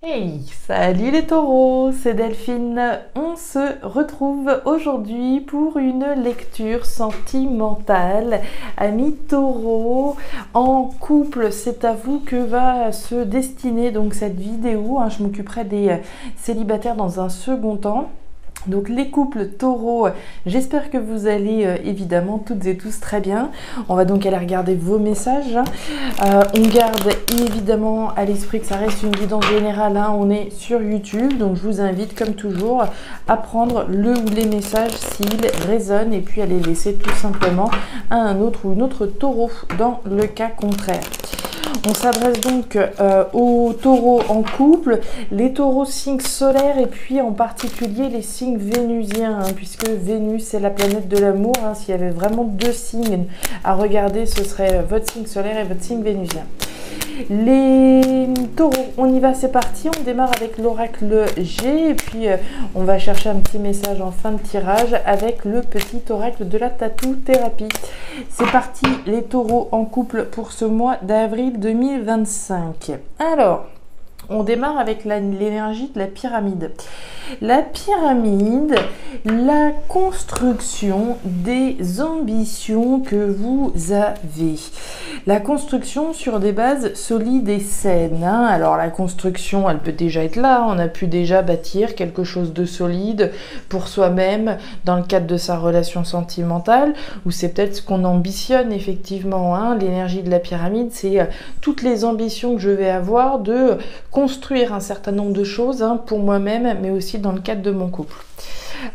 Hey, salut les taureaux, c'est Delphine. On se retrouve aujourd'hui pour une lecture sentimentale. Amis taureaux, en couple, c'est à vous que va se destiner donc cette vidéo. Je m'occuperai des célibataires dans un second temps. Donc les couples taureaux, j'espère que vous allez évidemment toutes et tous très bien. On va donc aller regarder vos messages. On garde évidemment à l'esprit que ça reste une guidance générale. On est sur YouTube, donc je vous invite comme toujours à prendre le ou les messages s'ils résonnent et puis à les laisser tout simplement à un autre ou une autre taureau dans le cas contraire. On s'adresse donc aux taureaux en couple, les taureaux signes solaires et puis en particulier les signes vénusiens, puisque Vénus est la planète de l'amour. S'il y avait vraiment deux signes à regarder, ce serait votre signe solaire et votre signe vénusien. Les taureaux, on y va, c'est parti. On démarre avec l'oracle G et puis on va chercher un petit message en fin de tirage avec le petit oracle de la tatou thérapie. C'est parti les taureaux en couple pour ce mois d'avril 2025. Alors, on démarre avec l'énergie de la pyramide. La pyramide, la construction des ambitions que vous avez. La construction sur des bases solides et saines. Alors la construction, elle peut déjà être là. On a pu déjà bâtir quelque chose de solide pour soi-même dans le cadre de sa relation sentimentale. Ou c'est peut-être ce qu'on ambitionne effectivement. L'énergie de la pyramide, c'est toutes les ambitions que je vais avoir de construire un certain nombre de choses pour moi-même, mais aussi dans le cadre de mon couple.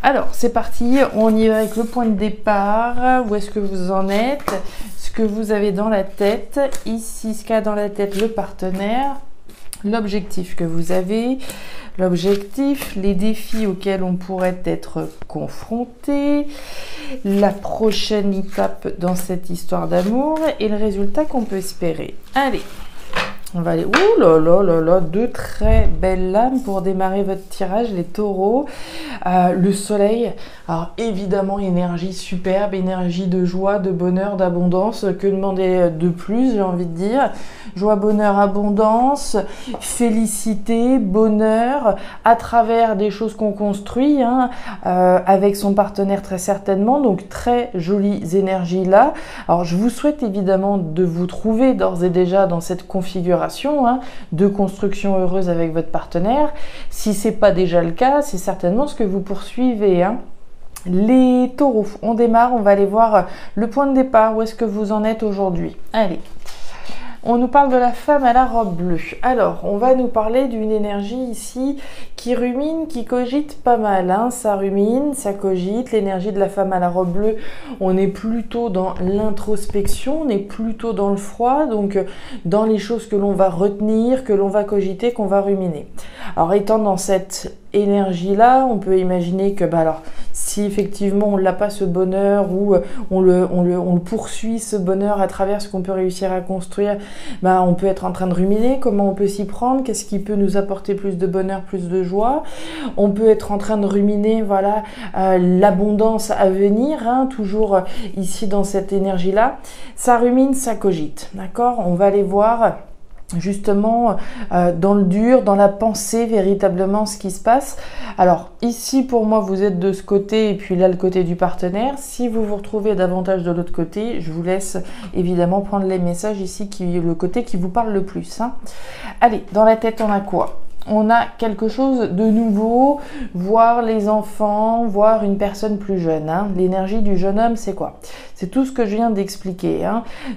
Alors, c'est parti, on y va avec le point de départ. Où est-ce que vous en êtes? Ce que vous avez dans la tête. Ici, ce qu'a dans la tête le partenaire. L'objectif que vous avez. L'objectif, les défis auxquels on pourrait être confronté. La prochaine étape dans cette histoire d'amour. Et le résultat qu'on peut espérer. Allez! On va aller, ouh là là là là, deux très belles lames pour démarrer votre tirage, les taureaux. Le soleil, alors évidemment énergie superbe, énergie de joie, de bonheur, d'abondance. Que demander de plus, j'ai envie de dire. Joie, bonheur, abondance, félicité, bonheur, à travers des choses qu'on construit, avec son partenaire très certainement. Donc très jolies énergies là. Alors je vous souhaite évidemment de vous trouver d'ores et déjà dans cette configuration de construction heureuse avec votre partenaire. Si c'est pas déjà le cas, c'est certainement ce que vous poursuivez. Les taureaux, on démarre, on va aller voir le point de départ. Où est-ce que vous en êtes aujourd'hui? Allez. On nous parle de la femme à la robe bleue. Alors, on va nous parler d'une énergie ici qui rumine, qui cogite pas mal. Ça rumine, ça cogite. L'énergie de la femme à la robe bleue, on est plutôt dans l'introspection, on est plutôt dans le froid, donc dans les choses que l'on va retenir, que l'on va cogiter, qu'on va ruminer. Alors, étant dans cette énergie-là, on peut imaginer que, alors, si effectivement on n'a pas ce bonheur ou on le poursuit ce bonheur à travers ce qu'on peut réussir à construire, on peut être en train de ruminer comment on peut s'y prendre, qu'est-ce qui peut nous apporter plus de bonheur, plus de joie. On peut être en train de ruminer, voilà, l'abondance à venir, toujours ici dans cette énergie-là. Ça rumine, ça cogite, d'accord? On va aller voir justement dans le dur, dans la pensée véritablement ce qui se passe. Alors ici pour moi vous êtes de ce côté et puis là le côté du partenaire. Si vous vous retrouvez davantage de l'autre côté, je vous laisse évidemment prendre les messages ici, le côté qui vous parle le plus. Allez, dans la tête on a quoi? On a quelque chose de nouveau, voir les enfants, voir une personne plus jeune. L'énergie du jeune homme, c'est quoi? C'est tout ce que je viens d'expliquer.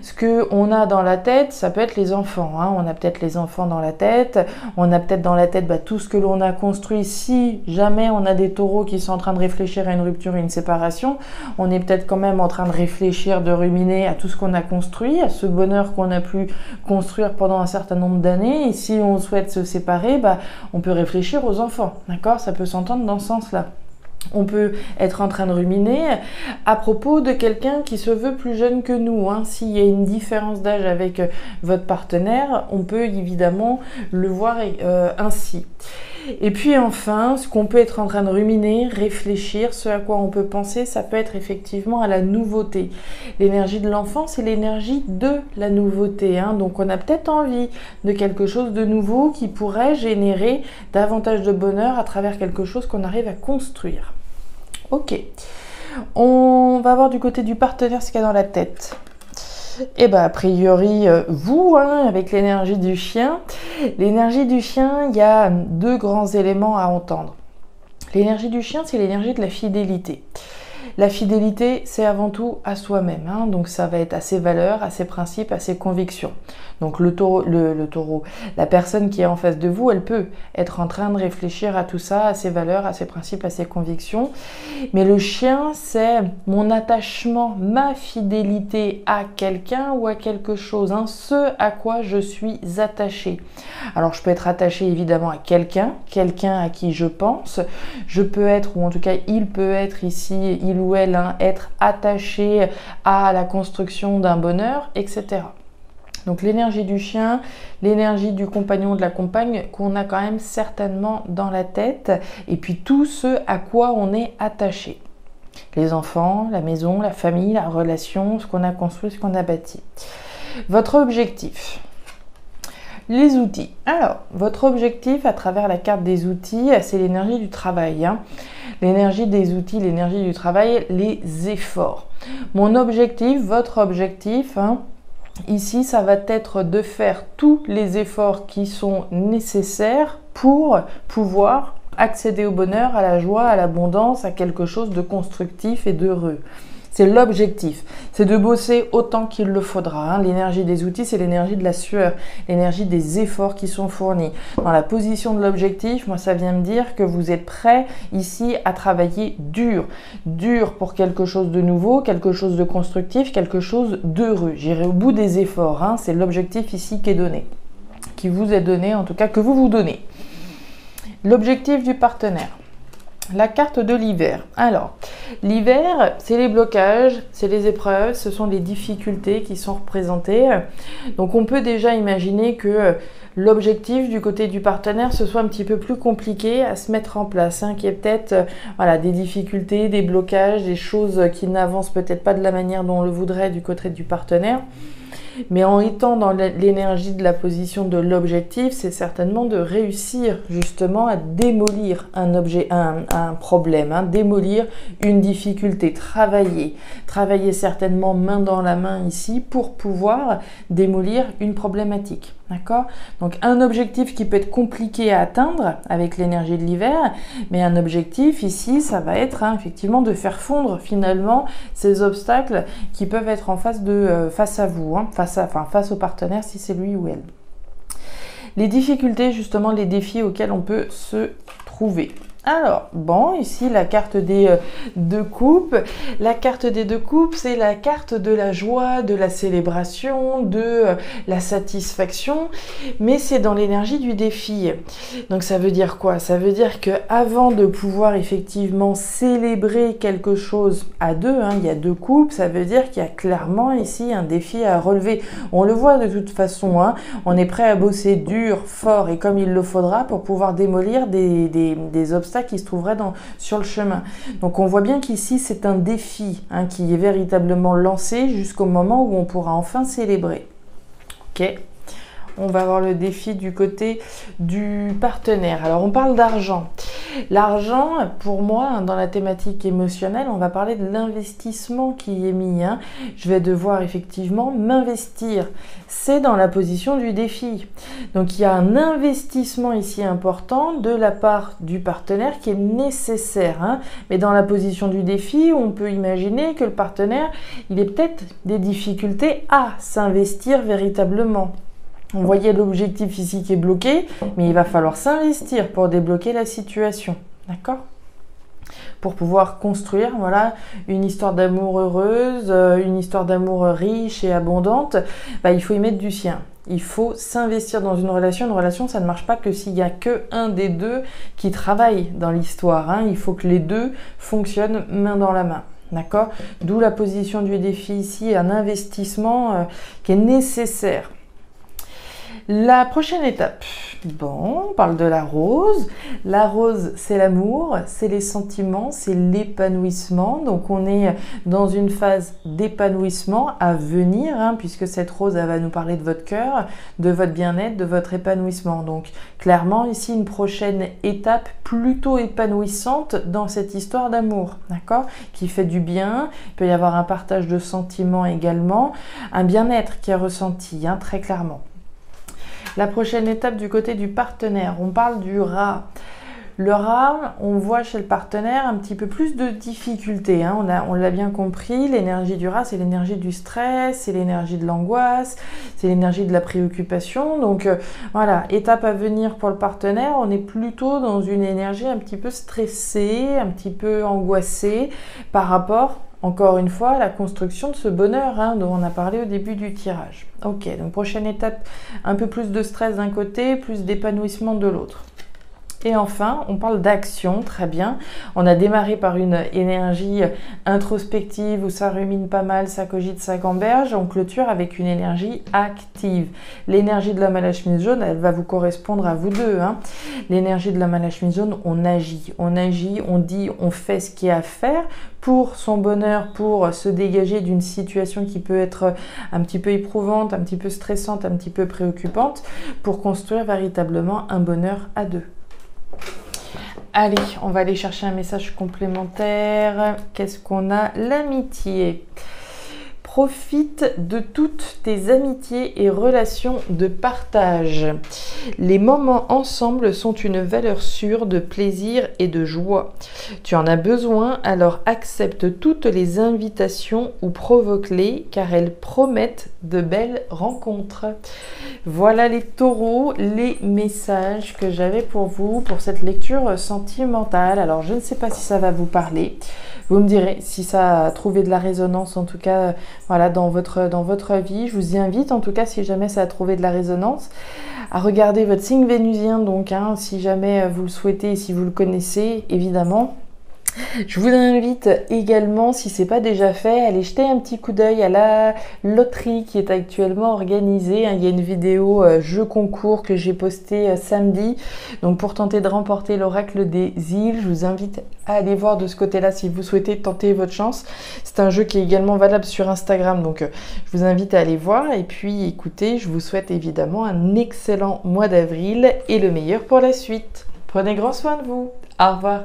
Ce qu'on a dans la tête, ça peut être les enfants. On a peut-être les enfants dans la tête. On a peut-être dans la tête tout ce que l'on a construit. Si jamais on a des taureaux qui sont en train de réfléchir à une rupture et une séparation, on est peut-être quand même en train de réfléchir, de ruminer à tout ce qu'on a construit, à ce bonheur qu'on a pu construire pendant un certain nombre d'années. Et si on souhaite se séparer, on peut réfléchir aux enfants, d'accord? Ça peut s'entendre dans ce sens-là. On peut être en train de ruminer à propos de quelqu'un qui se veut plus jeune que nous. S'il y a une différence d'âge avec votre partenaire, on peut évidemment le voir ainsi. Et puis enfin, ce qu'on peut être en train de ruminer, réfléchir, ce à quoi on peut penser, ça peut être effectivement à la nouveauté. L'énergie de l'enfant, c'est l'énergie de la nouveauté, hein. Donc on a peut-être envie de quelque chose de nouveau qui pourrait générer davantage de bonheur à travers quelque chose qu'on arrive à construire. Ok, on va voir du côté du partenaire ce qu'il y a dans la tête. Et bien, a priori, vous, hein, avec l'énergie du chien, il y a deux grands éléments à entendre. L'énergie du chien, c'est l'énergie de la fidélité. La fidélité, c'est avant tout à soi-même, hein, donc ça va être à ses valeurs, à ses principes, à ses convictions. Donc le taureau, la personne qui est en face de vous, elle peut être en train de réfléchir à tout ça, à ses valeurs, à ses principes, à ses convictions. Mais le chien, c'est mon attachement, ma fidélité à quelqu'un ou à quelque chose, hein, ce à quoi je suis attachée. Alors je peux être attachée évidemment à quelqu'un à qui je pense. Je peux être, ou en tout cas il peut être ici, il ou elle, hein, être attaché à la construction d'un bonheur, etc. Donc l'énergie du chien, l'énergie du compagnon, de la compagne, qu'on a quand même certainement dans la tête, et puis tout ce à quoi on est attaché. Les enfants, la maison, la famille, la relation, ce qu'on a construit, ce qu'on a bâti. Votre objectif. Les outils. Alors, votre objectif à travers la carte des outils, c'est l'énergie du travail, hein. L'énergie des outils, l'énergie du travail, les efforts. Mon objectif, votre objectif, hein, ici, ça va être de faire tous les efforts qui sont nécessaires pour pouvoir accéder au bonheur, à la joie, à l'abondance, à quelque chose de constructif et d'heureux. C'est l'objectif, c'est de bosser autant qu'il le faudra, hein. L'énergie des outils, c'est l'énergie de la sueur, l'énergie des efforts qui sont fournis. Dans la position de l'objectif, moi, ça vient me dire que vous êtes prêt ici à travailler dur. Dur pour quelque chose de nouveau, quelque chose de constructif, quelque chose d'heureux. J'irai au bout des efforts, hein. C'est l'objectif ici qui est donné, qui vous est donné, en tout cas que vous vous donnez. L'objectif du partenaire. La carte de l'hiver. Alors, l'hiver, c'est les blocages, c'est les épreuves, ce sont les difficultés qui sont représentées. Donc, on peut déjà imaginer que l'objectif du côté du partenaire, ce soit un petit peu plus compliqué à se mettre en place, hein, qu'il y ait peut-être voilà, des difficultés, des blocages, des choses qui n'avancent peut-être pas de la manière dont on le voudrait du côté du partenaire. Mais en étant dans l'énergie de la position de l'objectif, c'est certainement de réussir justement à démolir un problème, hein, démolir une difficulté, travailler certainement main dans la main ici pour pouvoir démolir une problématique. D'accord ? Donc un objectif qui peut être compliqué à atteindre avec l'énergie de l'hiver, mais un objectif ici, ça va être effectivement de faire fondre finalement ces obstacles qui peuvent être en face à vous, hein, face au partenaire si c'est lui ou elle. Les difficultés, justement, les défis auxquels on peut se trouver. Alors, bon, ici, la carte des deux coupes. La carte des deux coupes, c'est la carte de la joie, de la célébration, de la satisfaction, mais c'est dans l'énergie du défi. Donc, ça veut dire quoi? Ça veut dire que avant de pouvoir effectivement célébrer quelque chose à deux, hein, il y a deux coupes, ça veut dire qu'il y a clairement ici un défi à relever. On le voit de toute façon, hein, on est prêt à bosser dur, fort et comme il le faudra pour pouvoir démolir des obstacles qui se trouveraient sur le chemin. Donc on voit bien qu'ici c'est un défi, hein, qui est véritablement lancé jusqu'au moment où on pourra enfin célébrer. Ok, on va voir le défi du côté du partenaire. Alors on parle d'argent. L'argent, pour moi, dans la thématique émotionnelle, on va parler de l'investissement qui est mis, hein. Je vais devoir effectivement m'investir. C'est dans la position du défi. Donc il y a un investissement ici important de la part du partenaire qui est nécessaire, hein. Mais dans la position du défi, on peut imaginer que le partenaire, il ait peut-être des difficultés à s'investir véritablement. On voyait l'objectif ici qui est bloqué, mais il va falloir s'investir pour débloquer la situation, d'accord ? Pour pouvoir construire, voilà, une histoire d'amour heureuse, une histoire d'amour riche et abondante, il faut y mettre du sien. Il faut s'investir dans une relation. Une relation, ça ne marche pas que s'il n'y a qu'un des deux qui travaille dans l'histoire, hein. Il faut que les deux fonctionnent main dans la main. D'accord ? D'où la position du défi ici, un investissement qui est nécessaire. La prochaine étape, bon, on parle de la rose. La rose, c'est l'amour, c'est les sentiments, c'est l'épanouissement. Donc on est dans une phase d'épanouissement à venir, hein, puisque cette rose, elle va nous parler de votre cœur, de votre bien-être, de votre épanouissement. Donc clairement, ici, une prochaine étape plutôt épanouissante dans cette histoire d'amour, d'accord, qui fait du bien. Il peut y avoir un partage de sentiments également, un bien-être qui est ressenti, hein, très clairement. La prochaine étape du côté du partenaire, on parle du rat. Le rat, on voit chez le partenaire un petit peu plus de difficultés, hein. On l'a bien compris, l'énergie du rat, c'est l'énergie du stress, c'est l'énergie de l'angoisse, c'est l'énergie de la préoccupation. Donc voilà, étape à venir pour le partenaire, on est plutôt dans une énergie un petit peu stressée, un petit peu angoissée par rapport, encore une fois, la construction de ce bonheur, hein, dont on a parlé au début du tirage. Ok, donc prochaine étape, un peu plus de stress d'un côté, plus d'épanouissement de l'autre. Et enfin, on parle d'action, très bien. On a démarré par une énergie introspective où ça rumine pas mal, ça cogite, ça gamberge. On clôture avec une énergie active. L'énergie de la Mahalakshmi jaune, elle va vous correspondre à vous deux, hein. L'énergie de la Mahalakshmi jaune, on agit, on dit, on fait ce qu'il y a à faire pour son bonheur, pour se dégager d'une situation qui peut être un petit peu éprouvante, un petit peu stressante, un petit peu préoccupante, pour construire véritablement un bonheur à deux. Allez, on va aller chercher un message complémentaire. Qu'est-ce qu'on a? L'amitié. Profite de toutes tes amitiés et relations de partage. Les moments ensemble sont une valeur sûre de plaisir et de joie. Tu en as besoin, alors accepte toutes les invitations ou provoque-les, car elles promettent de belles rencontres. Voilà les taureaux, les messages que j'avais pour vous pour cette lecture sentimentale. Alors je ne sais pas si ça va vous parler. Vous me direz si ça a trouvé de la résonance, en tout cas, voilà, dans votre vie. Je vous y invite, en tout cas, si jamais ça a trouvé de la résonance, à regarder votre signe vénusien, donc, hein, si jamais vous le souhaitez, si vous le connaissez, évidemment. Je vous invite également, si ce n'est pas déjà fait, à aller jeter un petit coup d'œil à la loterie qui est actuellement organisée. Il y a une vidéo jeu concours que j'ai postée samedi. Donc pour tenter de remporter l'oracle des îles, je vous invite à aller voir de ce côté-là si vous souhaitez tenter votre chance. C'est un jeu qui est également valable sur Instagram, donc je vous invite à aller voir. Et puis écoutez, je vous souhaite évidemment un excellent mois d'avril et le meilleur pour la suite. Prenez grand soin de vous. Au revoir.